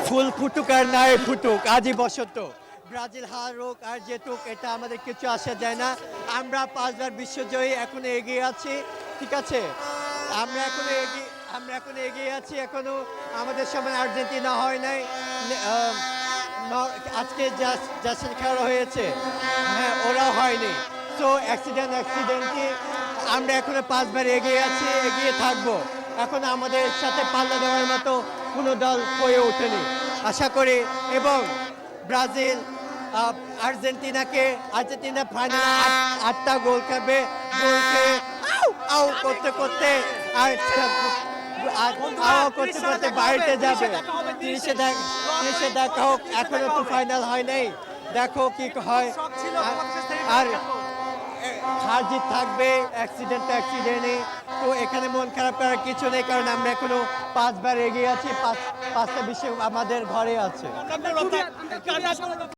ফুল ফুটুক আর নাই ফুটুক, আজই বসন্ত। ব্রাজিল হারুক আর জিতুক, এটা আমাদের কিছু আসে যায় না। আমরা 5বার বিশ্বজয়ী, এখনো এগিয়ে আছি, ঠিক আছে? আমরা এখনো এগিয়ে আছি, এখনো আমাদের সামনে আর্জেন্টিনা হয় নাই। আহ, আজকে জাসের খেলা হয়েছে, হ্যাঁ, ওরাও হয়নি। তো অ্যাক্সিডেন্টই আমরা এখনো 5বার এগিয়ে আছি, এগিয়ে থাকবো। এখন আমাদের সাথে পাল্লা দেওয়ার মতো কোনো দল হয়ে ওঠেনি, আশা করি। এবং ব্রাজিল আর্জেন্টিনা ফাইনালে 8টা গোল খাবে। গোল খেয়ে আউ আউ করতে করতে আর করতে করতে বাড়িতে যাবে। 30-এ দেখা হোক, এখনো তো ফাইনাল হয় নাই, দেখো কি হয়। আর হার জিত থাকবে, অ্যাক্সিডেন্টই। তো এখানে মন খারাপ করার কিছু নেই, কারণ আমরা এখনো 5বার এগিয়ে আছি, 5টা বিশ্ব আমাদের ঘরে আছে।